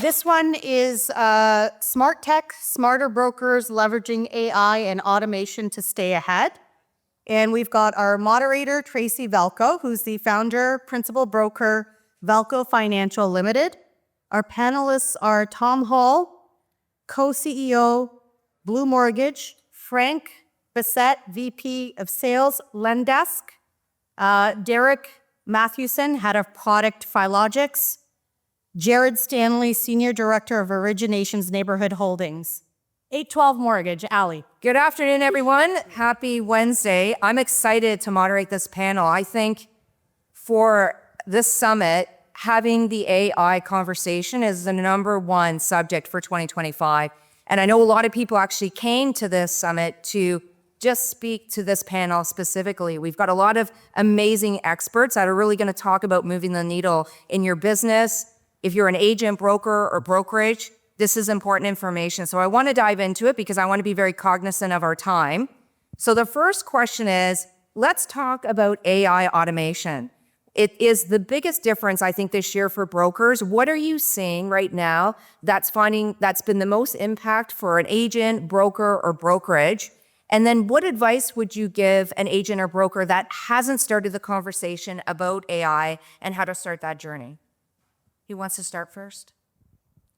This one is smart tech, smarter brokers leveraging AI and automation to stay ahead. And we've got our moderator, Tracy Velko, who's the founder, principal broker, Velko Financial Limited. Our panelists are Tom Hall, co-CEO, Blue Mortgage, Frank Bassett, VP of Sales, Lendesk, Derek Mathewson, Head of Product, Philogix, Jared Stanley, Senior Director of Originations, Neighborhood Holdings. 812 Mortgage, Ali. Good afternoon, everyone. Happy Wednesday. I'm excited to moderate this panel. I think for this summit, having the AI conversation is the #1 subject for 2025. And I know a lot of people actually came to this summit to just speak to this panel specifically. We've got a lot of amazing experts that are really going to talk about moving the needle in your business. If you're an agent, broker, or brokerage, this is important information. So I want to dive into it because I want to be very cognizant of our time. So the first question is, let's talk about AI automation. It is the biggest difference, I think, this year for brokers. What are you seeing right now that's been the most impact for an agent, broker, or brokerage? And then what advice would you give an agent or broker that hasn't started the conversation about AI and how to start that journey? Who wants to start first?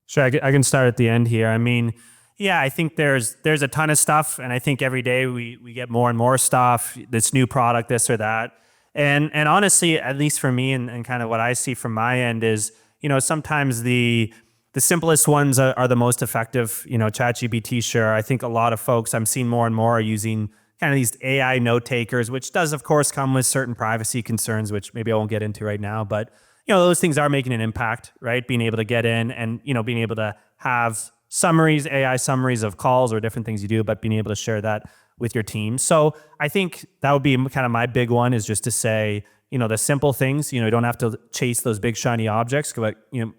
Sure, I can start at the end here. I mean, yeah, I think there's a ton of stuff, and I think every day we get more and more stuff, this new product, this or that. And honestly, at least for me and kind of what I see from my end is, sometimes the simplest ones are the most effective. ChatGPT, sure. I think a lot of folks I'm seeing more and more are using kind of these AI note takers, which does, of course, come with certain privacy concerns, which maybe I won't get into right now. But those things are making an impact, right? Being able to get in and, being able to have summaries, AI summaries of calls or different things you do, but being able to share that with your team. So I think that would be kind of my big one, is just to say, the simple things, you don't have to chase those big shiny objects, but,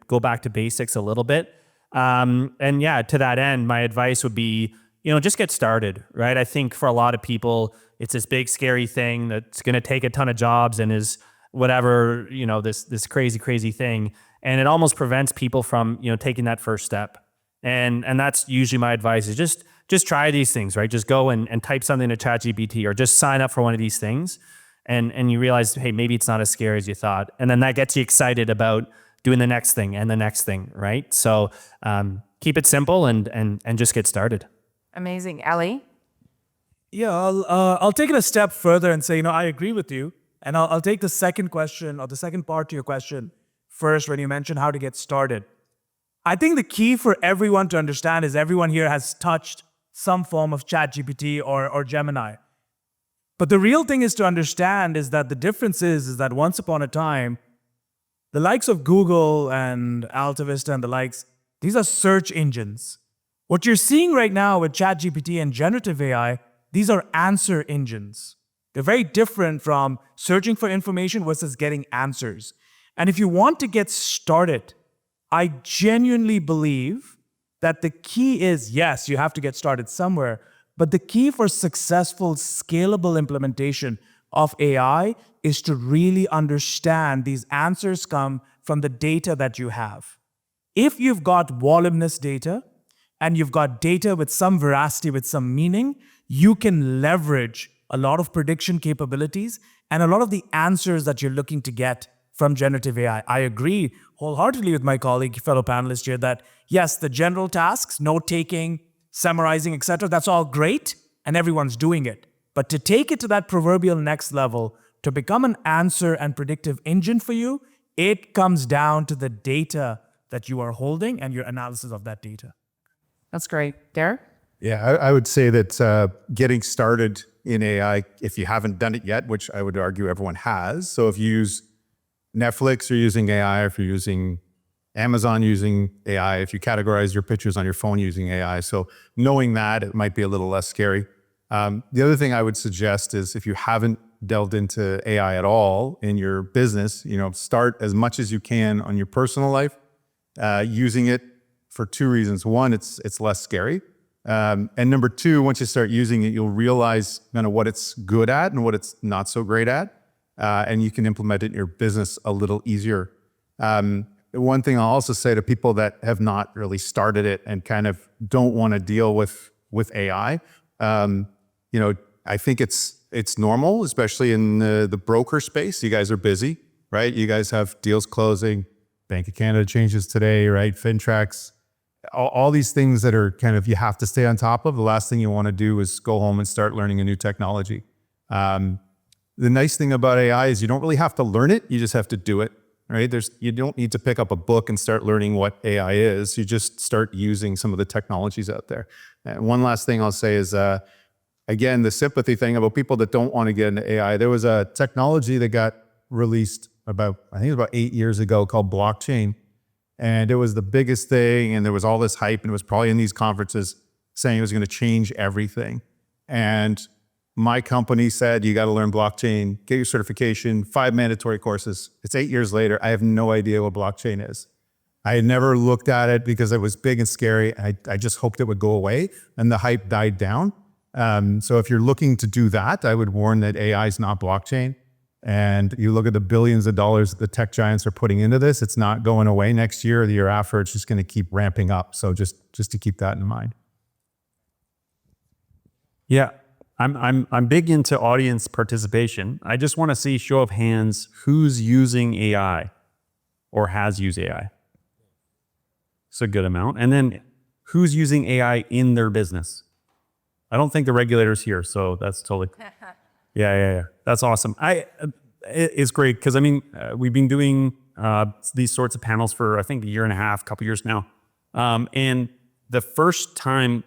go back to basics a little bit. And yeah, to that end, my advice would be, just get started, right? I think for a lot of people, it's this big scary thing that's going to take a ton of jobs and is whatever, this crazy thing. And it almost prevents people from, taking that first step. And that's usually my advice, is just try these things, right? Just go and type something to ChatGPT or just sign up for one of these things. And you realize, hey, maybe it's not as scary as you thought. And then that gets you excited about doing the next thing and the next thing, right? So keep it simple and just get started. Amazing. Ali? Yeah, I'll take it a step further and say, I agree with you. And I'll take the second question, or the second part to your question first, when you mentioned how to get started. I think the key for everyone to understand is everyone here has touched some form of ChatGPT or Gemini. But the real thing is to understand is that the difference is that once upon a time, the likes of Google and AltaVista and the likes, these are search engines. What you're seeing right now with ChatGPT and generative AI, these are answer engines. They're very different from searching for information versus getting answers. And if you want to get started, I genuinely believe that the key is, yes, you have to get started somewhere, but the key for successful, scalable implementation of AI is to really understand these answers come from the data that you have. If you've got voluminous data and you've got data with some veracity, with some meaning, you can leverage a lot of prediction capabilities and a lot of the answers that you're looking to get from generative AI. I agree wholeheartedly with my colleague, fellow panelist here, that yes, the general tasks, note-taking, summarizing, etc., that's all great, and everyone's doing it. But to take it to that proverbial next level, to become an answer and predictive engine for you, it comes down to the data that you are holding and your analysis of that data. That's great. Derek? Yeah, I would say that getting started in AI, if you haven't done it yet, which I would argue everyone has. So if you use Netflix, you're using AI. If you're using Amazon, using AI. If you categorize your pictures on your phone using AI. So knowing that, it might be a little less scary. The other thing I would suggest is if you haven't delved into AI at all in your business, start as much as you can on your personal life, using it for two reasons. One, it's less scary. And number two, once you start using it, you'll realize kind of what it's good at and what it's not so great at. And you can implement it in your business a little easier. one thing I'll also say to people that have not really started it and kind of don't want to deal with AI, I think it's normal, especially in the broker space. You guys are busy, right? You guys have deals closing, Bank of Canada changes today, right? FinTrax, all these things that are kind of you have to stay on top of. The last thing you want to do is go home and start learning a new technology. The nice thing about AI is you don't really have to learn it. You just have to do it, right? You don't need to pick up a book and start learning what AI is. You just start using some of the technologies out there. And one last thing I'll say is, again, the sympathy thing about people that don't want to get into AI. There was a technology that got released I think it was about 8 years ago called blockchain. And it was the biggest thing. And there was all this hype and it was probably in these conferences saying it was going to change everything. And my company said, you got to learn blockchain, get your certification, 5 mandatory courses. It's 8 years later. I have no idea what blockchain is. I had never looked at it because it was big and scary. I just hoped it would go away and the hype died down. So if you're looking to do that, I would warn that AI is not blockchain. And you look at the billions of dollars that the tech giants are putting into this, it's not going away next year or the year after. It's just going to keep ramping up. So just to keep that in mind. Yeah, I'm big into audience participation. I just want to see show of hands who's using AI or has used AI. It's a good amount. And then who's using AI in their business? I don't think the regulator's here, so that's totally. Yeah. That's awesome. It's great because we've been doing these sorts of panels for I think a year and a half, couple years now. And the first time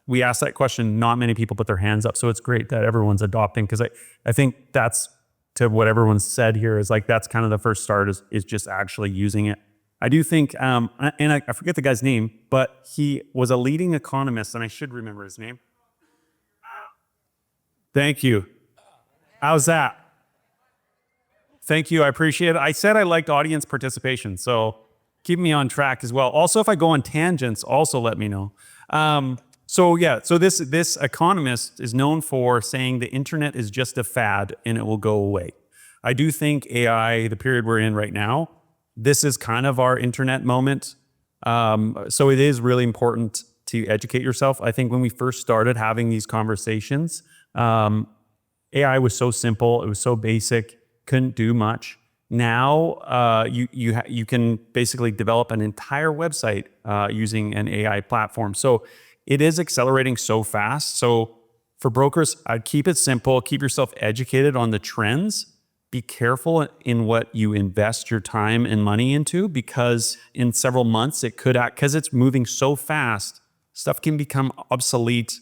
we asked that question, not many people put their hands up. So it's great that everyone's adopting because I think that's to what everyone said here is like that's kind of the first start is just actually using it. I do think, and I forget the guy's name, but he was a leading economist, and I should remember his name. Thank you. How's that? Thank you. I appreciate it. I said I liked audience participation, so keep me on track as well. Also, if I go on tangents, also let me know. So this economist is known for saying the internet is just a fad and it will go away. I do think AI, the period we're in right now, this is kind of our internet moment. So it is really important to educate yourself. I think when we first started having these conversations, AI was so simple, it was so basic, couldn't do much. Now you can basically develop an entire website using an AI platform. So it is accelerating so fast. So for brokers, I'd keep it simple, keep yourself educated on the trends. Be careful in what you invest your time and money into because in several months it could, because it's moving so fast, stuff can become obsolete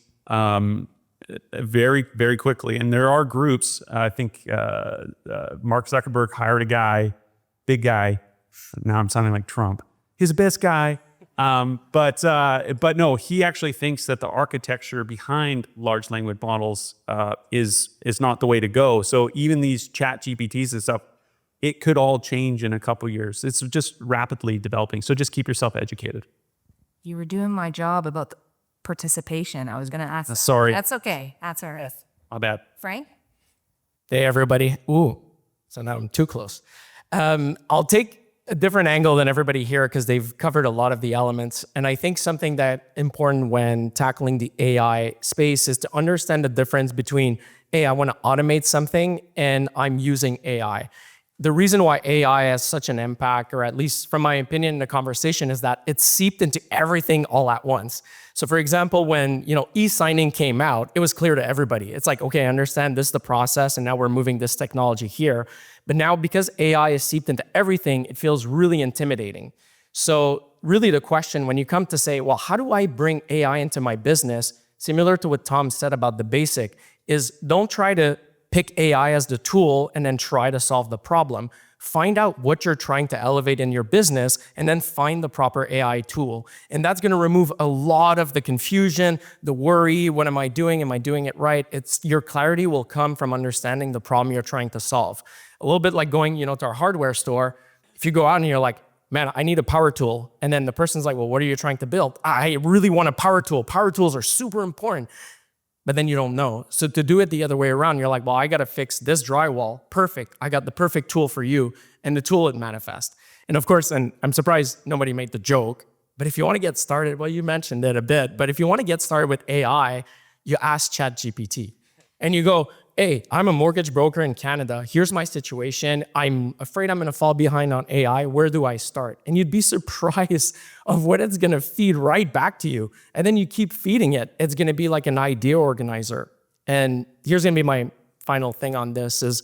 very, very quickly. And there are groups, I think Mark Zuckerberg hired a guy, big guy. Now I'm sounding like Trump. He's the best guy. But no, he actually thinks that the architecture behind large language models is not the way to go. So even these chat GPTs and stuff, it could all change in a couple years. It's just rapidly developing. So just keep yourself educated. You were doing my job about the participation. I was going to ask. Sorry. That's okay. That's all right. My bad. Frank? Hey, everybody. Ooh, so now I'm too close. I'll take a different angle than everybody here because they've covered a lot of the elements. And I think something that important when tackling the AI space is to understand the difference between, hey, I want to automate something and I'm using AI. The reason why AI has such an impact, or at least from my opinion in the conversation, is that it's seeped into everything all at once. So for example, when e-signing came out, it was clear to everybody. It's like, okay, I understand this is the process and now we're moving this technology here. But now because AI is seeped into everything, it feels really intimidating. So really the question when you come to say, well, how do I bring AI into my business? Similar to what Tom said about the basic, is don't try to pick AI as the tool and then try to solve the problem. Find out what you're trying to elevate in your business and then find the proper AI tool. And that's going to remove a lot of the confusion, the worry, what am I doing? Am I doing it right? Your clarity will come from understanding the problem you're trying to solve. A little bit like going, to our hardware store. If you go out and you're like, man, I need a power tool. And then the person's like, well, what are you trying to build? I really want a power tool. Power tools are super important. but then you don't know. So to do it the other way around, you're like, well, I got to fix this drywall. Perfect. I got the perfect tool for you. And the tool would manifest. And of course, and I'm surprised nobody made the joke, but if you want to get started, well, you mentioned it a bit, but if you want to get started with AI, you ask ChatGPT and you go, hey, I'm a mortgage broker in Canada. Here's my situation. I'm afraid I'm going to fall behind on AI. Where do I start? And you'd be surprised of what it's going to feed right back to you. And then you keep feeding it. It's going to be like an idea organizer. And here's going to be my final thing on this is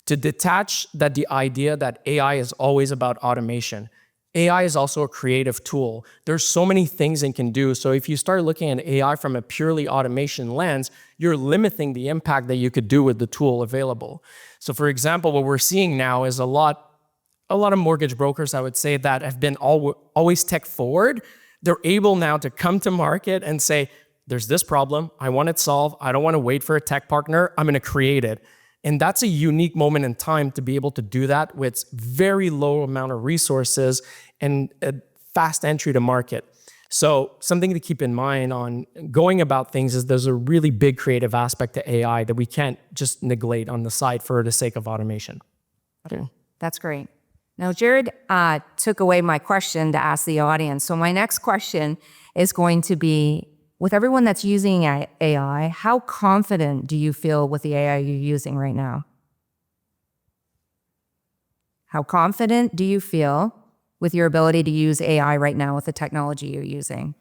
to detach that the idea that AI is always about automation. AI is also a creative tool. There's so many things it can do. So if you start looking at AI from a purely automation lens, you're limiting the impact that you could do with the tool available. So for example, what we're seeing now is a lot of mortgage brokers, I would say, that have been always tech forward. They're able now to come to market and say, there's this problem, I want it solved, I don't want to wait for a tech partner, I'm going to create it. And that's a unique moment in time to be able to do that with very low amount of resources and a fast entry to market. So something to keep in mind on going about things is there's a really big creative aspect to AI that we can't just neglect on the side for the sake of automation. Okay, that's great. Now, Jared took away my question to ask the audience. So my next question is going to be, with everyone that's using AI, how confident do you feel with the AI you're using right now? How confident do you feel with your ability to use AI right now with the technology you're using?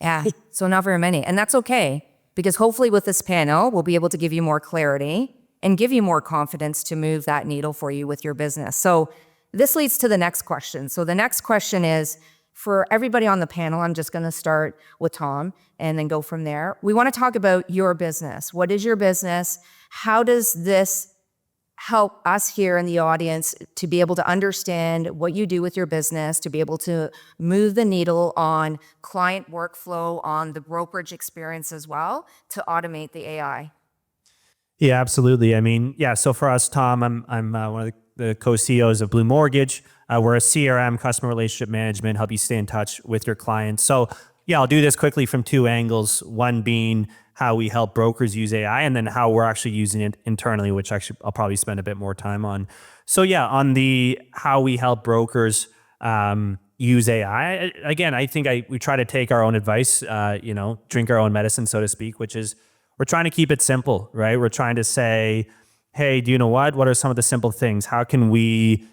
Yeah, so not very many. And that's okay, because hopefully with this panel, we'll be able to give you more clarity and give you more confidence to move that needle for you with your business. So this leads to the next question. So the next question is, for everybody on the panel, I'm just going to start with Tom and then go from there. We want to talk about your business. What is your business? How does this help us here in the audience to be able to understand what you do with your business, to be able to move the needle on client workflow, on the brokerage experience as well, to automate the AI? Yeah, absolutely. I mean, yeah. So for us, Tom, I'm one of the co-CEOs of Blue Mortgage. We're a CRM, customer relationship management, help you stay in touch with your clients. So yeah, I'll do this quickly from two angles. One being how we help brokers use AI, and then how we're actually using it internally, which actually I'll probably spend a bit more time on. So yeah, on the how we help brokers use AI, again, I think we try to take our own advice, drink our own medicine, so to speak, which is we're trying to keep it simple, right? We're trying to say, hey, do you know what? What are some of the simple things? How can we,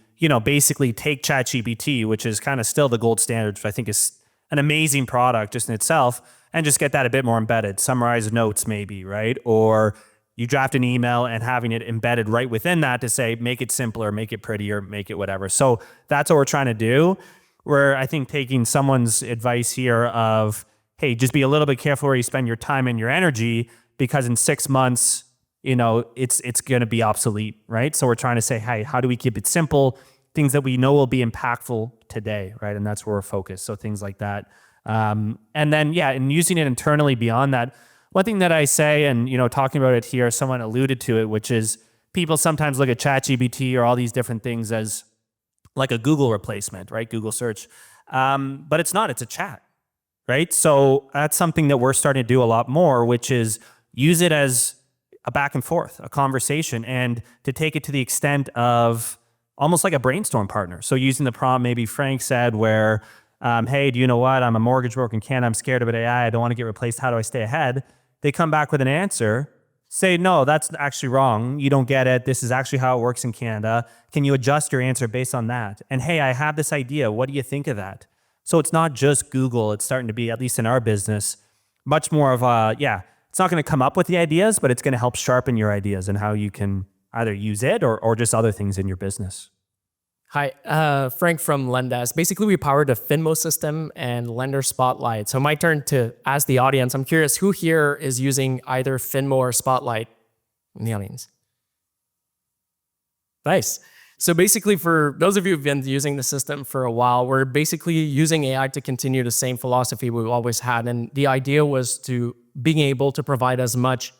basically take ChatGPT, which is kind of still the gold standard, which I think is an amazing product just in itself, and just get that a bit more embedded, summarize notes maybe, right? Or you draft an email and having it embedded right within that to say, make it simpler, make it prettier, make it whatever. So that's what we're trying to do. We're, I think, taking someone's advice here of, hey, just be a little bit careful where you spend your time and your energy, because in 6 months, it's going to be obsolete, right? So we're trying to say, hey, how do we keep it simple? Things that we know will be impactful today, right? And that's where we're focused. So things like that. And then, yeah, and using it internally beyond that, one thing that I say, and, talking about it here, someone alluded to it, which is people sometimes look at ChatGPT or all these different things as like a Google replacement, right? Google search. But it's not, it's a chat, right? So that's something that we're starting to do a lot more, which is use it as a back and forth, a conversation, and to take it to the extent of almost like a brainstorm partner. So using the prompt, maybe Frank said, where, hey, do you know what? I'm a mortgage broker in Canada. I'm scared about AI. I don't want to get replaced. How do I stay ahead? They come back with an answer. Say, no, that's actually wrong. You don't get it. This is actually how it works in Canada. Can you adjust your answer based on that? And hey, I have this idea. What do you think of that? So it's not just Google. It's starting to be, at least in our business, much more of a, it's not going to come up with the ideas, but it's going to help sharpen your ideas and how you can either use it or just other things in your business. Hi, Frank from Lendesk. Basically, we powered a Finmo system and Lender Spotlight. So my turn to ask the audience. I'm curious, who here is using either Finmo or Spotlight in the audience? Nice. So basically, for those of you who've been using the system for a while, we're basically using AI to continue the same philosophy we've always had. And the idea was to being able to provide as much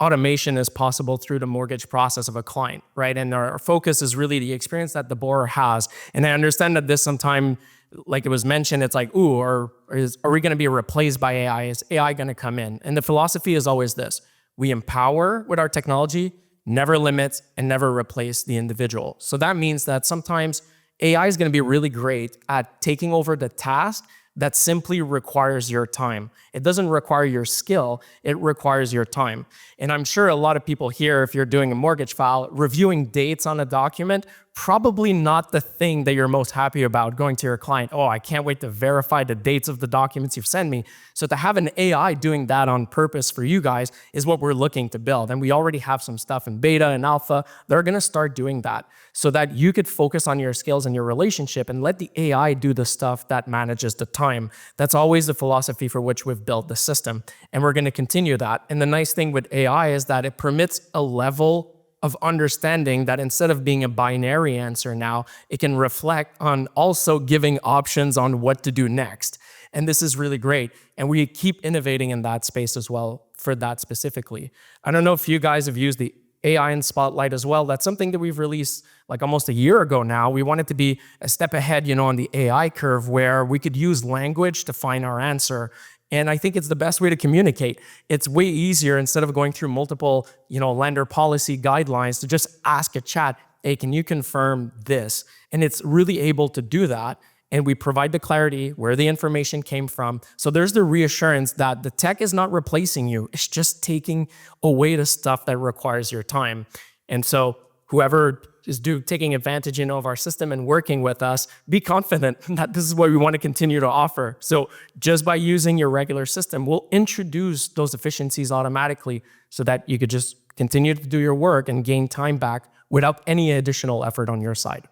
automation as possible through the mortgage process of a client, right? And our focus is really the experience that the borrower has. And I understand that this sometimes like it was mentioned, it's like, ooh, are we going to be replaced by AI? Is AI going to come in? And the philosophy is always this: we empower with our technology, never limits, and never replace the individual. So that means that sometimes AI is going to be really great at taking over the task that simply requires your time. It doesn't require your skill, it requires your time. And I'm sure a lot of people here, if you're doing a mortgage file, reviewing dates on a document, probably not the thing that you're most happy about going to your client. Oh, I can't wait to verify the dates of the documents you've sent me. So to have an AI doing that on purpose for you guys is what we're looking to build. And we already have some stuff in beta and alpha. They're gonna start doing that so that you could focus on your skills and your relationship and let the AI do the stuff that manages the time. That's always the philosophy for which we've built the system. And we're gonna continue that. And the nice thing with AI is that it permits a level of understanding that instead of being a binary answer now, it can reflect on also giving options on what to do next. And this is really great. And we keep innovating in that space as well for that specifically. I don't know if you guys have used the AI in Spotlight as well. That's something that we've released like almost a year ago now. We wanted to be a step ahead, on the AI curve where we could use language to find our answer. And I think it's the best way to communicate. It's way easier instead of going through multiple, lender policy guidelines to just ask a chat, hey, can you confirm this? And it's really able to do that. And we provide the clarity where the information came from. So there's the reassurance that the tech is not replacing you. It's just taking away the stuff that requires your time. And so whoever is taking advantage of our system and working with us, be confident that this is what we want to continue to offer. So just by using your regular system, we'll introduce those efficiencies automatically so that you could just continue to do your work and gain time back without any additional effort on your side.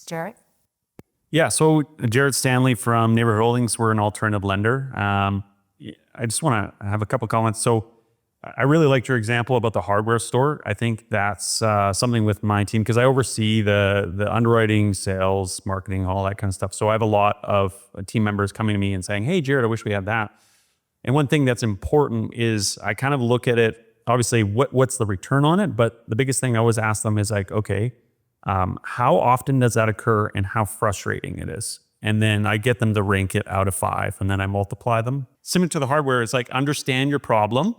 Jared? Yeah, so Jared Stanley from Neighborhood Holdings. We're an alternative lender. I just want to have a couple comments. So I really liked your example about the hardware store. I think that's something with my team because I oversee the underwriting, sales, marketing, all that kind of stuff. So I have a lot of team members coming to me and saying, hey, Jared, I wish we had that. And one thing that's important is I kind of look at it, obviously, what's the return on it? But the biggest thing I always ask them is like, okay, how often does that occur and how frustrating it is? And then I get them to rank it out of 5 and then I multiply them. Similar to the hardware, it's like understand your problem,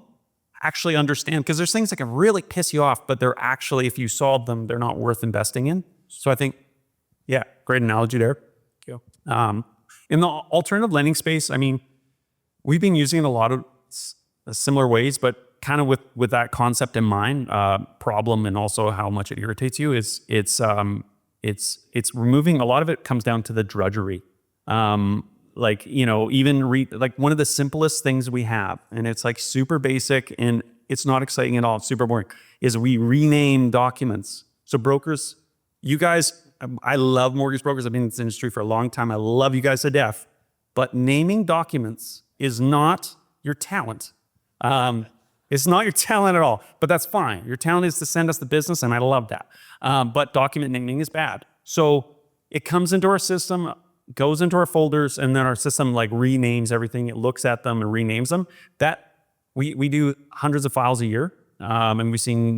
actually understand, because there's things that can really piss you off, but they're actually, if you solve them, they're not worth investing in. So I think, yeah, great analogy there. Thank you. In the alternative lending space, I mean, we've been using it a lot of similar ways, but kind of with that concept in mind, problem and also how much it irritates you is it's removing, a lot of it comes down to the drudgery. Like, even like one of the simplest things we have, and it's like super basic and it's not exciting at all, it's super boring, is we rename documents. So brokers, you guys, I love mortgage brokers. I've been in this industry for a long time. I love you guys to death, but naming documents is not your talent. It's not your talent at all, but that's fine. Your talent is to send us the business, and I love that. But document naming is bad. So it comes into our system, goes into our folders, and then our system like renames everything. It looks at them and renames them. That we do hundreds of files a year, and we've seen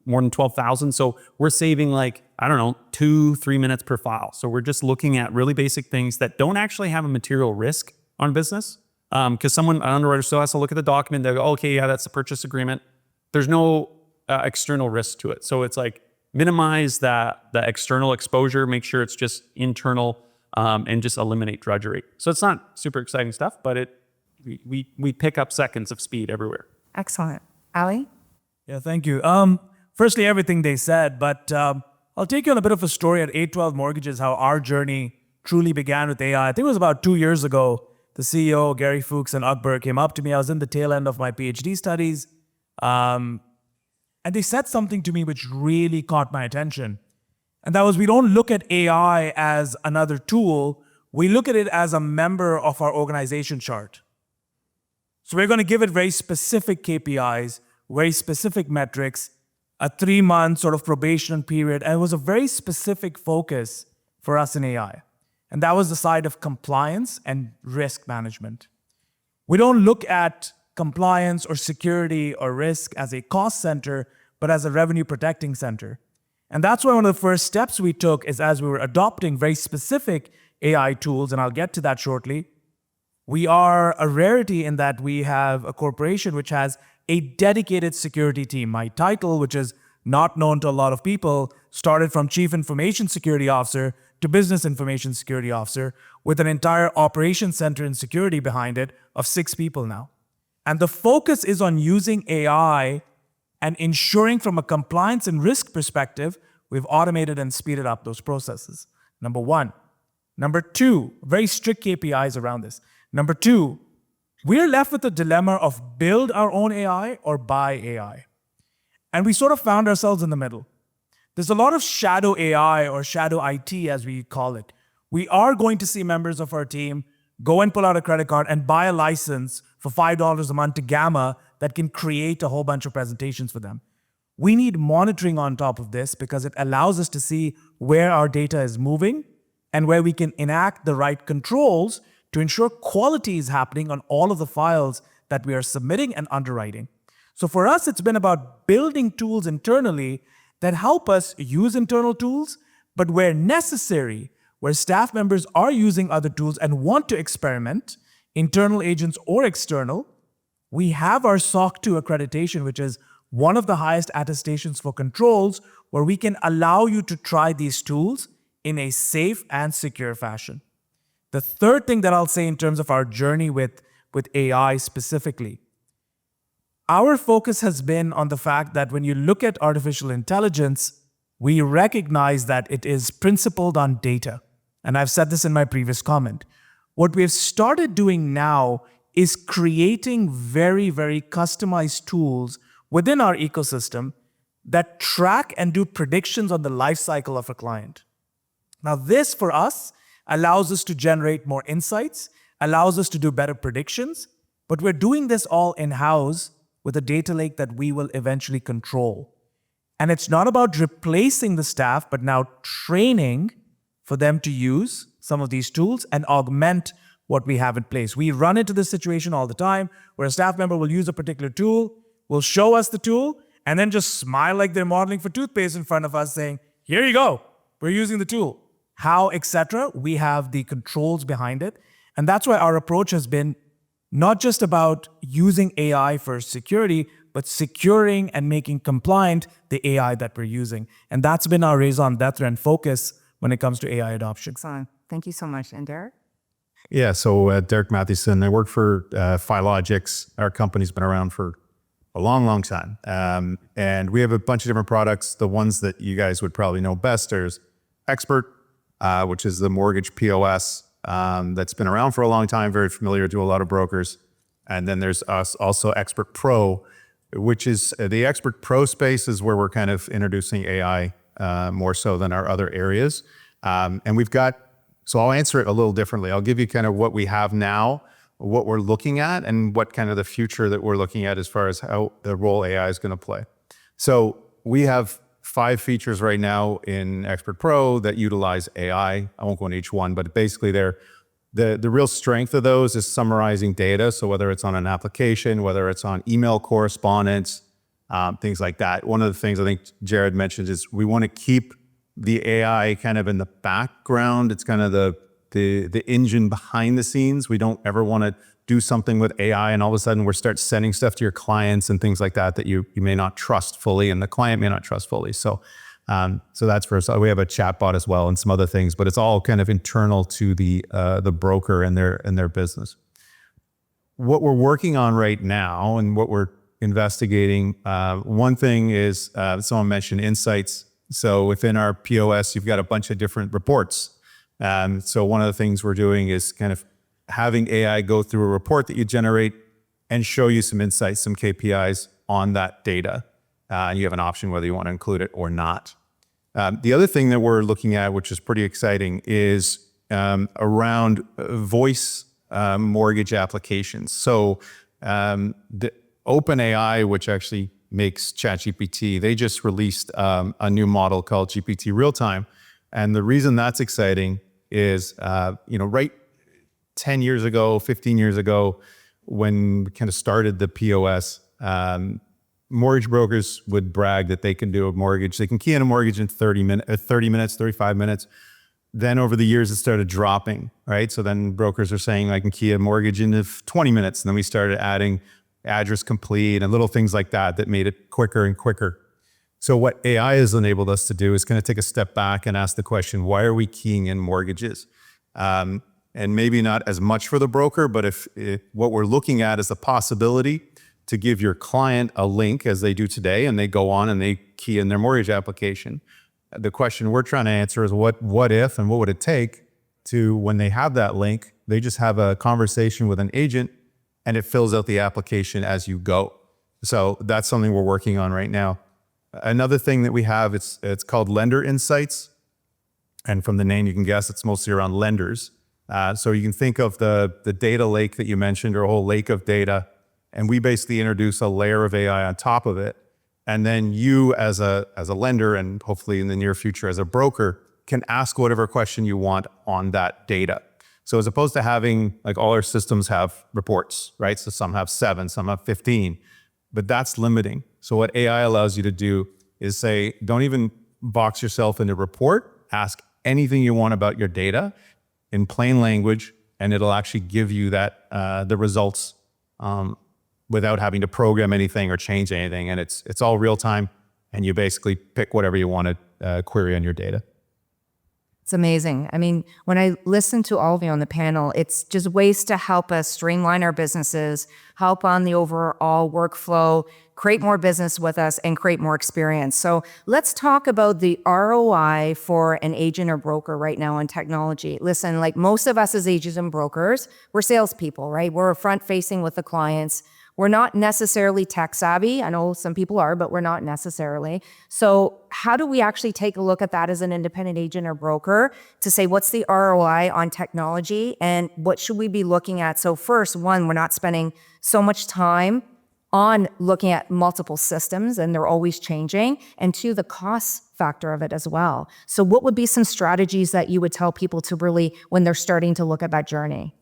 more than 12,000. So we're saving 2-3 minutes per file. So we're just looking at really basic things that don't actually have a material risk on business. Because an underwriter still has to look at the document. They go, okay, yeah, that's the purchase agreement. There's no external risk to it. So it's like minimize the external exposure, make sure it's just internal, and just eliminate drudgery. So it's not super exciting stuff, but we pick up seconds of speed everywhere. Excellent. Ali? Yeah, thank you. Firstly, everything they said, but I'll take you on a bit of a story at 812 Mortgages, how our journey truly began with AI. I think it was about 2 years ago. The CEO, Gary Fuchs and Akbar came up to me. I was in the tail end of my PhD studies. And they said something to me which really caught my attention. And that was, we don't look at AI as another tool. We look at it as a member of our organization chart. So we're going to give it very specific KPIs, very specific metrics, a 3-month sort of probation period. And it was a very specific focus for us in AI. And that was the side of compliance and risk management. We don't look at compliance or security or risk as a cost center, but as a revenue protecting center. And that's why one of the first steps we took is as we were adopting very specific AI tools, and I'll get to that shortly, we are a rarity in that we have a corporation which has a dedicated security team. My title, which is not known to a lot of people, started from Chief Information Security Officer to Business Information Security Officer, with an entire operations center and security behind it of 6 people now. And the focus is on using AI and ensuring from a compliance and risk perspective, we've automated and speeded up those processes. Number one. Number two, very strict KPIs around this. Number two, we're left with the dilemma of build our own AI or buy AI. And we sort of found ourselves in the middle. There's a lot of shadow AI or shadow IT, as we call it. We are going to see members of our team go and pull out a credit card and buy a license for $5 a month to Gamma that can create a whole bunch of presentations for them. We need monitoring on top of this because it allows us to see where our data is moving and where we can enact the right controls to ensure quality is happening on all of the files that we are submitting and underwriting. So for us, it's been about building tools internally that help us use internal tools, but where necessary, where staff members are using other tools and want to experiment, internal agents or external, we have our SOC 2 accreditation, which is one of the highest attestations for controls, where we can allow you to try these tools in a safe and secure fashion. The third thing that I'll say in terms of our journey with AI specifically, our focus has been on the fact that when you look at artificial intelligence, we recognize that it is principled on data. And I've said this in my previous comment. What we have started doing now is creating very, very customized tools within our ecosystem that track and do predictions on the life cycle of a client. Now, this for us allows us to generate more insights, allows us to do better predictions, but we're doing this all in-house with a data lake that we will eventually control. And it's not about replacing the staff, but now training for them to use some of these tools and augment what we have in place. We run into this situation all the time where a staff member will use a particular tool, will show us the tool, and then just smile like they're modeling for toothpaste in front of us saying, here you go, we're using the tool. How, etc. We have the controls behind it. And that's why our approach has been not just about using AI for security, but securing and making compliant the AI that we're using. And that's been our raison d'etre and focus when it comes to AI adoption. Excellent. Thank you so much. And Derek? Yeah, so Derek Mathewson, I work for Philogix. Our company's been around for a long, long time. And we have a bunch of different products. The ones that you guys would probably know best, there's Expert, which is the mortgage POS that's been around for a long time, very familiar to a lot of brokers. And then there's us also Expert Pro, which is the Expert Pro space is where we're kind of introducing AI more so than our other areas. And we've got, so I'll answer it a little differently. I'll give you kind of what we have now, what we're looking at, and what kind of the future that we're looking at as far as how the role AI is going to play. So we have 5 features right now in Expert Pro that utilize AI. I won't go into each one, but basically the real strength of those is summarizing data. So whether it's on an application, whether it's on email correspondence, things like that. One of the things I think Jared mentioned is we want to keep the AI kind of in the background. It's kind of the engine behind the scenes. We don't ever want to do something with AI and all of a sudden we start sending stuff to your clients and things like that that you may not trust fully and the client may not trust fully. So that's first. We have a chatbot as well and some other things, but it's all kind of internal to the broker and their business. What we're working on right now and what we're investigating, one thing is someone mentioned insights. So within our POS, you've got a bunch of different reports. So one of the things we're doing is kind of having AI go through a report that you generate and show you some insights, some KPIs on that data. And you have an option whether you want to include it or not. The other thing that we're looking at, which is pretty exciting, is around voice mortgage applications. So the OpenAI, which actually makes ChatGPT, they just released a new model called GPT Real-Time. And the reason that's exciting is, right 10 years ago, 15 years ago, when we kind of started the POS, mortgage brokers would brag that they can do a mortgage. They can key in a mortgage in 30 minutes, 35 minutes. Then over the years, it started dropping, right? So then brokers are saying, I can key a mortgage in 20 minutes. And then we started adding address complete and little things like that that made it quicker and quicker. So what AI has enabled us to do is kind of take a step back and ask the question, why are we keying in mortgages? And maybe not as much for the broker, but if what we're looking at is the possibility to give your client a link as they do today, and they go on and they key in their mortgage application. The question we're trying to answer is what if and what would it take to, when they have that link, they just have a conversation with an agent and it fills out the application as you go. So that's something we're working on right now. Another thing that we have, it's called Lender Insights. And from the name, you can guess it's mostly around lenders. So you can think of the data lake that you mentioned, or a whole lake of data. And we basically introduce a layer of AI on top of it. And then you as a lender, and hopefully in the near future as a broker, can ask whatever question you want on that data. So as opposed to having, like, all our systems have reports, right? So some have 7, some have 15, but that's limiting. So what AI allows you to do is say, don't even box yourself in a report, ask anything you want about your data in plain language, and it'll actually give you that the results without having to program anything or change anything. And it's all real time, and you basically pick whatever you want to query on your data. It's amazing. I mean, when I listen to all of you on the panel, it's just ways to help us streamline our businesses, help on the overall workflow, create more business with us, and create more experience. So let's talk about the ROI for an agent or broker right now in technology. Listen, like most of us as agents and brokers, we're salespeople, right? We're front facing with the clients. We're not necessarily tech savvy. I know some people are, but we're not necessarily. So how do we actually take a look at that as an independent agent or broker to say, what's the ROI on technology and what should we be looking at? So first, one, we're not spending so much time on looking at multiple systems, and they're always changing. And two, the cost factor of it as well. So what would be some strategies that you would tell people to really, when they're starting to look at that journey?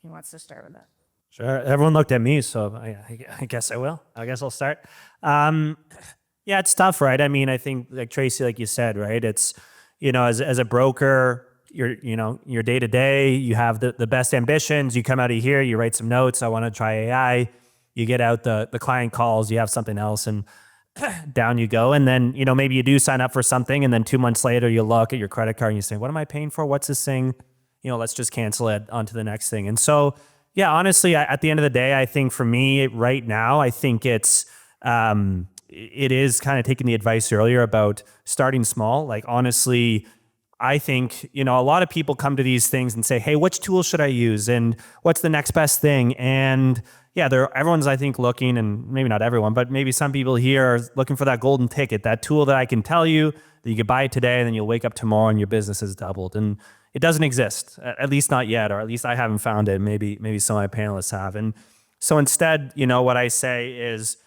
Who wants to start with that? Sure. Everyone looked at me, so I guess I will. I guess I'll start. Yeah, it's tough, right? I mean, I think, like Tracy, like you said, right? It's, as a broker, your day to day, you have the best ambitions. You come out of here, you write some notes. I want to try AI. You get out, the client calls, you have something else, and down you go. And then, maybe you do sign up for something, and then 2 months later, you look at your credit card and you say, what am I paying for? What's this thing? Let's just cancel it, on to the next thing. And so, yeah, honestly, at the end of the day, I think for me right now, I think it is kind of taking the advice earlier about starting small. Like, honestly, I think, a lot of people come to these things and say, hey, which tool should I use? And what's the next best thing? And yeah, everyone's, I think, looking, and maybe not everyone, but maybe some people here are looking for that golden ticket, that tool that I can tell you that you could buy it today and then you'll wake up tomorrow and your business has doubled. And it doesn't exist, at least not yet, or at least I haven't found it. Maybe some of my panelists have. And so instead, what I say is,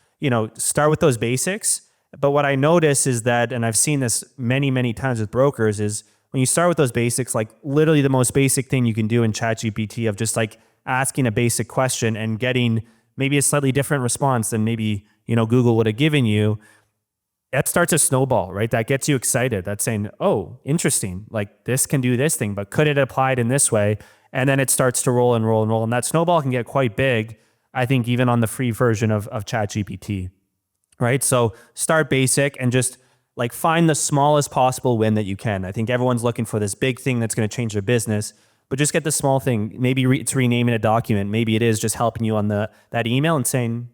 start with those basics. But what I notice is that, and I've seen this many, many times with brokers, is when you start with those basics, like literally the most basic thing you can do in ChatGPT of just like asking a basic question and getting maybe a slightly different response than maybe, Google would have given you, that starts a snowball, right? That gets you excited. That's saying, oh, interesting. Like, this can do this thing, but could it apply it in this way? And then it starts to roll and roll and roll. And that snowball can get quite big, I think, even on the free version of ChatGPT, right? So start basic and just like find the smallest possible win that you can. I think everyone's looking for this big thing that's going to change their business, but just get the small thing. Maybe it's renaming a document. Maybe it is just helping you on that email and saying,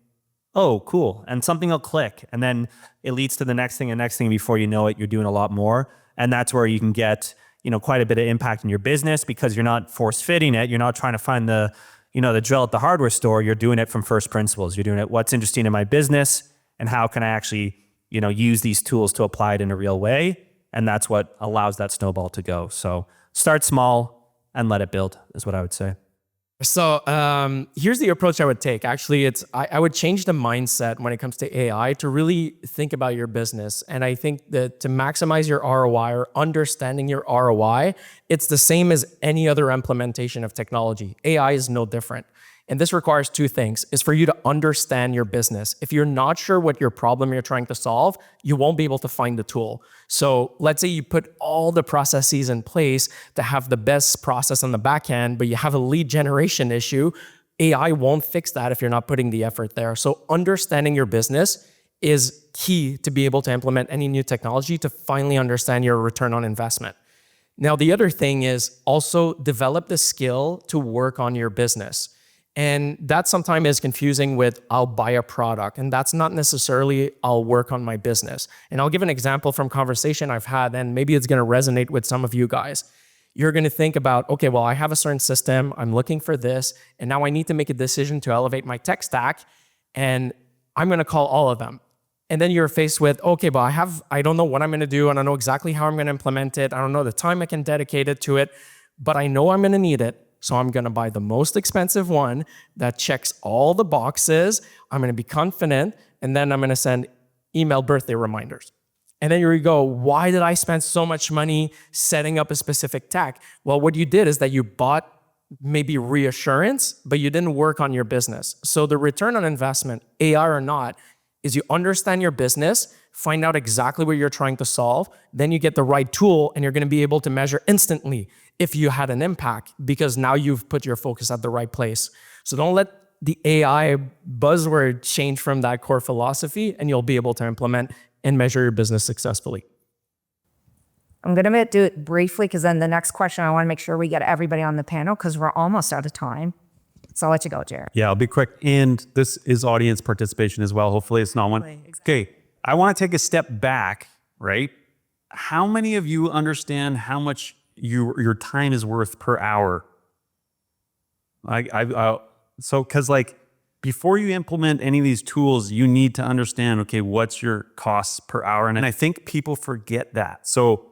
oh, cool. And something will click. And then it leads to the next thing and next thing. Before you know it, you're doing a lot more. And that's where you can get, quite a bit of impact in your business because you're not force fitting it. You're not trying to find the drill at the hardware store. You're doing it from first principles. You're doing it, what's interesting in my business and how can I actually, use these tools to apply it in a real way. And that's what allows that snowball to go. So start small and let it build is what I would say. So here's the approach I would take. Actually, I would change the mindset when it comes to AI to really think about your business. And I think that to maximize your ROI or understanding your ROI, it's the same as any other implementation of technology. AI is no different. And this requires two things, is for you to understand your business. If you're not sure what your problem you're trying to solve, you won't be able to find the tool. So let's say you put all the processes in place to have the best process on the back end, but you have a lead generation issue. AI won't fix that if you're not putting the effort there. So understanding your business is key to be able to implement any new technology to finally understand your return on investment. Now, the other thing is also develop the skill to work on your business. And that sometimes is confusing with I'll buy a product, and that's not necessarily I'll work on my business. And I'll give an example from conversation I've had, and maybe it's gonna resonate with some of you guys. You're gonna think about, okay, well, I have a certain system, I'm looking for this, and now I need to make a decision to elevate my tech stack, and I'm gonna call all of them. And then you're faced with, okay, but I don't know what I'm gonna do, and I know exactly how I'm gonna implement it. I don't know the time I can dedicate it to it, but I know I'm gonna need it. So I'm gonna buy the most expensive one that checks all the boxes. I'm gonna be confident, and then I'm gonna send email birthday reminders. And then you go, why did I spend so much money setting up a specific tech? Well, what you did is that you bought maybe reassurance, but you didn't work on your business. So the return on investment, AI or not, is you understand your business, find out exactly what you're trying to solve, then you get the right tool, and you're gonna be able to measure instantly if you had an impact, because now you've put your focus at the right place. So don't let the AI buzzword change from that core philosophy, and you'll be able to implement and measure your business successfully. I'm going to do it briefly because then the next question, I want to make sure we get everybody on the panel because we're almost out of time. So I'll let you go, Jared. Yeah, I'll be quick. And this is audience participation as well. Hopefully it's not one. Okay, I want to take a step back, right? How many of you understand how much your time is worth per hour? So, because like before you implement any of these tools, you need to understand, okay, what's your costs per hour? And I think people forget that. So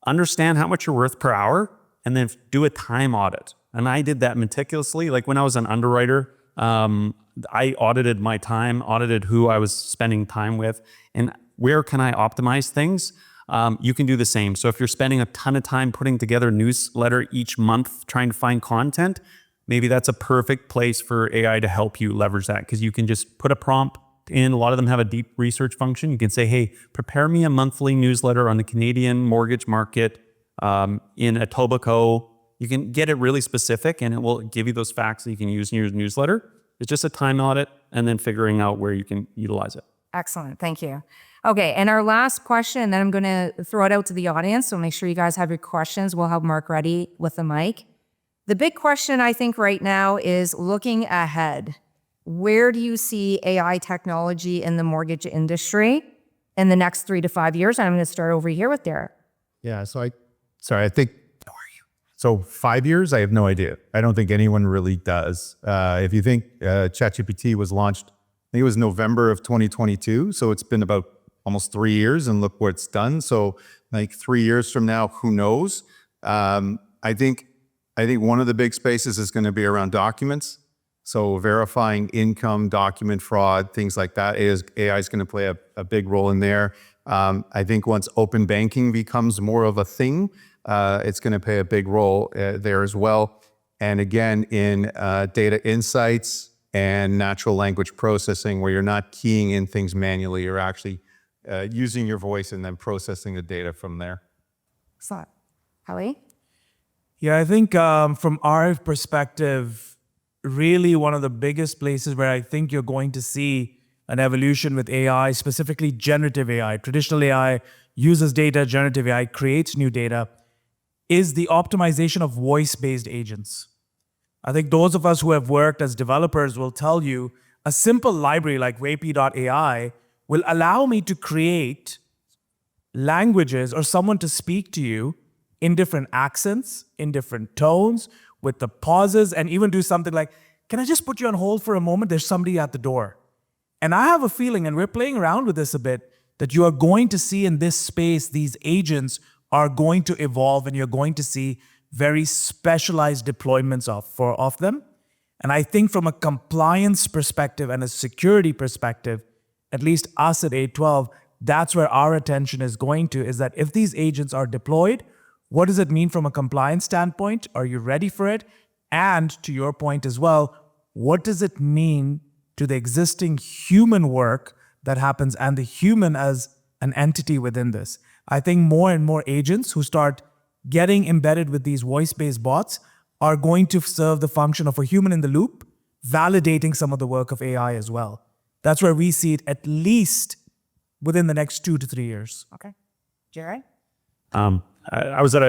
understand how much you're worth per hour and then do a time audit. And I did that meticulously. Like when I was an underwriter, I audited my time, audited who I was spending time with, and where can I optimize things? You can do the same. So if you're spending a ton of time putting together a newsletter each month, trying to find content, maybe that's a perfect place for AI to help you leverage that, because you can just put a prompt in. A lot of them have a deep research function. You can say, hey, prepare me a monthly newsletter on the Canadian mortgage market in Etobicoke. You can get it really specific and it will give you those facts that you can use in your newsletter. It's just a time audit and then figuring out where you can utilize it. Excellent. Thank you. Okay. And our last question, and then I'm going to throw it out to the audience. So make sure you guys have your questions. We'll have Mark ready with the mic. The big question I think right now is looking ahead. Where do you see AI technology in the mortgage industry in the next 3 to 5 years? And I'm going to start over here with Derek. Yeah, I think, so 5 years, I have no idea. I don't think anyone really does. If you think ChatGPT was launched, I think it was November of 2022. So it's been about almost 3 years and look what it's done. So like 3 years from now, who knows? I think one of the big spaces is going to be around documents. So verifying income, document fraud, things like that. AI is going to play a big role in there. I think once open banking becomes more of a thing, it's going to play a big role there as well. And again, in data insights and natural language processing, where you're not keying in things manually, you're actually using your voice and then processing the data from there. Excellent. Howie? Yeah, I think from our perspective, really one of the biggest places where I think you're going to see an evolution with AI, specifically generative AI. Traditional AI uses data, generative AI creates new data, is the optimization of voice-based agents. I think those of us who have worked as developers will tell you a simple library like Wapy.ai will allow me to create languages or someone to speak to you in different accents, in different tones, with the pauses, and even do something like, can I just put you on hold for a moment? There's somebody at the door. And I have a feeling, and we're playing around with this a bit, that you are going to see in this space, these agents are going to evolve and you're going to see very specialized deployments of them. And I think from a compliance perspective and a security perspective, at least us at A12, that's where our attention is going to, is that if these agents are deployed, what does it mean from a compliance standpoint? Are you ready for it? And to your point as well, what does it mean to the existing human work that happens and the human as an entity within this? I think more and more agents who start getting embedded with these voice-based bots are going to serve the function of a human in the loop, validating some of the work of AI as well. That's where we see it at least within the next 2 to 3 years. Okay. Jerry? I was at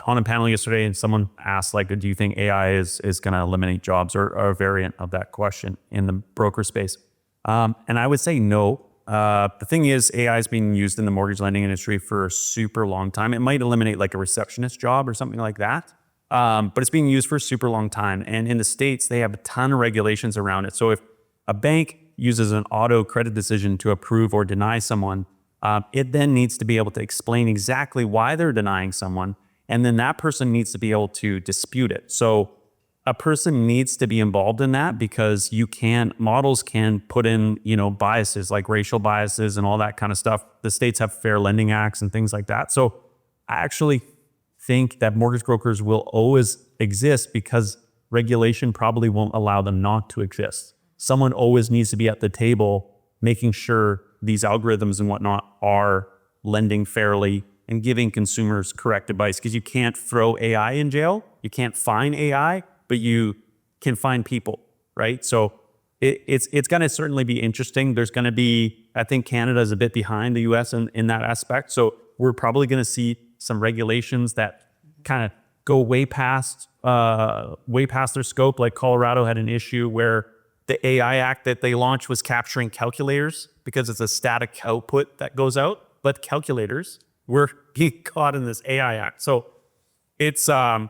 on a panel yesterday and someone asked, like, do you think AI is going to eliminate jobs or a variant of that question in the broker space? And I would say no. The thing is, AI is being used in the mortgage lending industry for a super long time. It might eliminate like a receptionist job or something like that. But it's being used for a super long time. And in the States, they have a ton of regulations around it. So if a bank uses an auto credit decision to approve or deny someone, it then needs to be able to explain exactly why they're denying someone. And then that person needs to be able to dispute it. So a person needs to be involved in that because models can put in, biases like racial biases and all that kind of stuff. The states have fair lending acts and things like that. So I actually think that mortgage brokers will always exist because regulation probably won't allow them not to exist. Someone always needs to be at the table making sure these algorithms and whatnot are lending fairly and giving consumers correct advice, because you can't throw AI in jail. You can't fine AI, but you can fine people, right? So it's going to certainly be interesting. There's going to be, I think Canada is a bit behind the US in that aspect. So we're probably going to see some regulations that kind of go way past their scope. Like Colorado had an issue where the AI Act that they launched was capturing calculators because it's a static output that goes out, but calculators were being caught in this AI Act. So it's going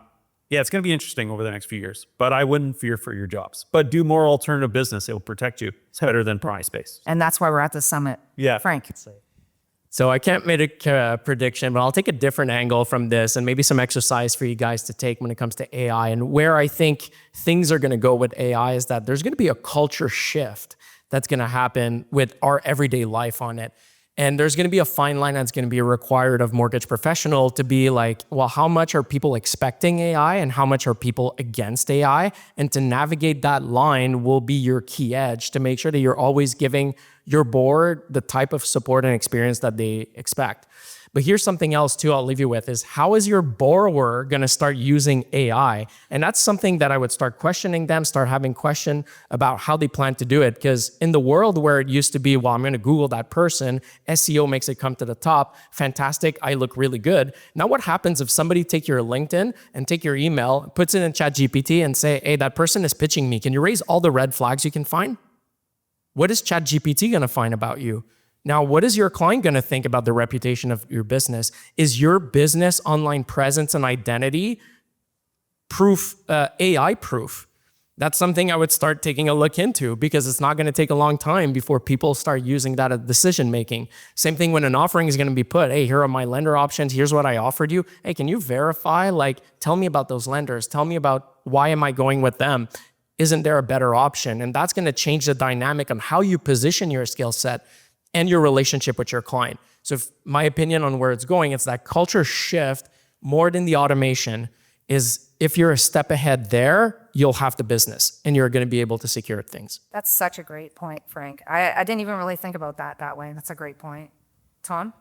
to be interesting over the next few years, but I wouldn't fear for your jobs. But do more alternative business. It will protect you. It's better than price-based. And that's why we're at the summit. Yeah. Frank. So I can't make a prediction, but I'll take a different angle from this and maybe some exercise for you guys to take when it comes to AI. And where I think things are going to go with AI is that there's going to be a culture shift that's going to happen with our everyday life on it. And there's going to be a fine line that's going to be required of mortgage professional to be like, well, how much are people expecting AI and how much are people against AI? And to navigate that line will be your key edge to make sure that you're always giving your board the type of support and experience that they expect. But here's something else too I'll leave you with is how is your borrower going to start using AI? And that's something that I would start questioning them, start having question about how they plan to do it. Because in the world where it used to be, well, I'm going to Google that person, SEO makes it come to the top, fantastic, I look really good. Now what happens if somebody take your LinkedIn and take your email, puts it in ChatGPT and say, hey, that person is pitching me. Can you raise all the red flags you can find? What is ChatGPT going to find about you? Now, what is your client going to think about the reputation of your business? Is your business online presence and identity proof, AI proof? That's something I would start taking a look into because it's not going to take a long time before people start using that as decision making. Same thing when an offering is going to be put. Hey, here are my lender options. Here's what I offered you. Hey, can you verify? Like, tell me about those lenders. Tell me about why am I going with them? Isn't there a better option? And that's going to change the dynamic on how you position your skill set and your relationship with your client. So my opinion on where it's going, it's that culture shift more than the automation is if you're a step ahead there, you'll have the business and you're going to be able to secure things. That's such a great point, Frank. I didn't even really think about that way. That's a great point. Tom?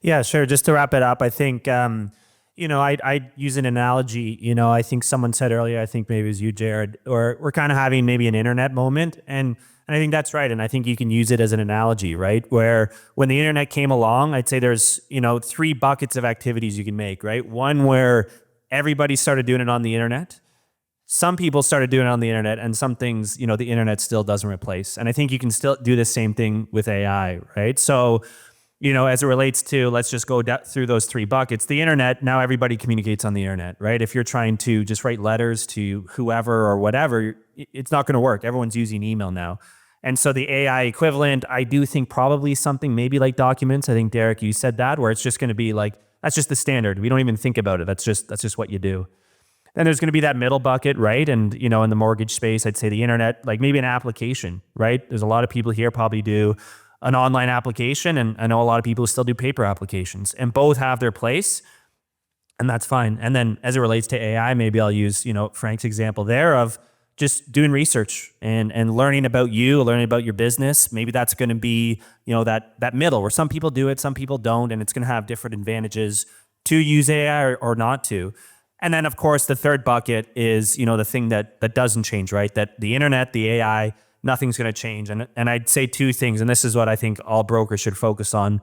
Yeah, sure. Just to wrap it up, I think, I'd use an analogy. I think someone said earlier, I think maybe it was you, Jared, or we're kind of having maybe an internet moment. And I think that's right. And I think you can use it as an analogy, right? Where when the internet came along, I'd say there's, 3 buckets of activities you can make, right? One where everybody started doing it on the internet. Some people started doing it on the internet, and some things, the internet still doesn't replace. And I think you can still do the same thing with AI, right? So, as it relates to, let's just go through those 3 buckets. The internet, now everybody communicates on the internet, right? If you're trying to just write letters to whoever or whatever, it's not going to work. Everyone's using email now. And so the AI equivalent, I do think probably something maybe like documents. I think, Derek, you said that, where it's just going to be like, that's just the standard. We don't even think about it. That's just what you do. Then there's going to be that middle bucket, right? And, in the mortgage space, I'd say the internet, like maybe an application, right? There's a lot of people here probably do an online application, and I know a lot of people still do paper applications, and both have their place, and that's fine. And then as it relates to AI, maybe I'll use, Frank's example there of, just doing research and learning about you, learning about your business. Maybe that's going to be, that middle where some people do it, some people don't, and it's going to have different advantages to use AI or not to. And then of course, the third bucket is, the thing that doesn't change, right? That the internet, the AI, nothing's going to change. And I'd say two things, and this is what I think all brokers should focus on.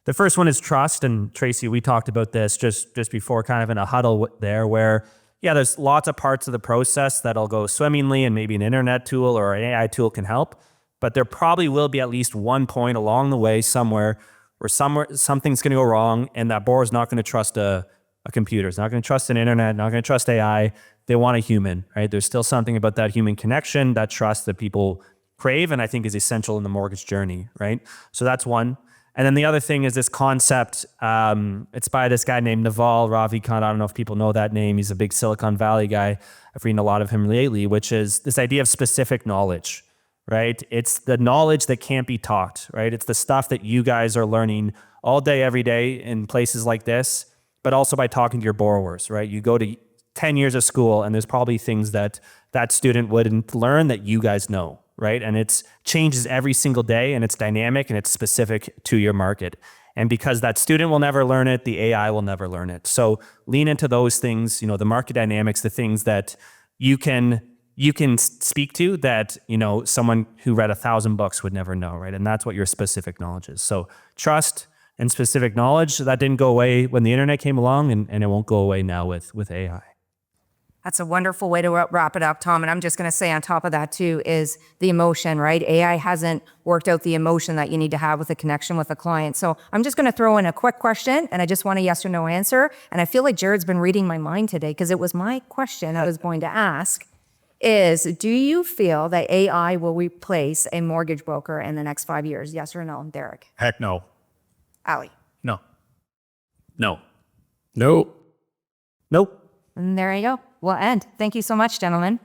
The first one is trust. And Tracy, we talked about this just before, kind of in a huddle there, where there's lots of parts of the process that'll go swimmingly and maybe an internet tool or an AI tool can help. But there probably will be at least one point along the way somewhere where something's going to go wrong and that borrower's not going to trust a computer. It's not going to trust an internet, not going to trust AI. They want a human, right? There's still something about that human connection, that trust that people crave, and I think is essential in the mortgage journey, right? So that's one. And then the other thing is this concept. It's by this guy named Naval Ravikant. I don't know if people know that name. He's a big Silicon Valley guy. I've read a lot of him lately, which is this idea of specific knowledge, right? It's the knowledge that can't be taught, right? It's the stuff that you guys are learning all day, every day in places like this, but also by talking to your borrowers, right? You go to 10 years of school and there's probably things that student wouldn't learn that you guys know, right? And it changes every single day and it's dynamic and it's specific to your market. And because that student will never learn it, the AI will never learn it. So lean into those things, the market dynamics, the things that you can speak to that, someone who read 1,000 books would never know, right? And that's what your specific knowledge is. So trust and specific knowledge, that didn't go away when the internet came along and it won't go away now with AI. That's a wonderful way to wrap it up, Tom. And I'm just going to say on top of that too is the emotion, right? AI hasn't worked out the emotion that you need to have with a connection with a client. So I'm just going to throw in a quick question and I just want a yes or no answer. And I feel like Jared's been reading my mind today because it was my question I was going to ask is, do you feel that AI will replace a mortgage broker in the next 5 years? Yes or no, Derek? Heck no. Ali? No. Nope. Nope. And there you go. We'll end. Thank you so much, gentlemen.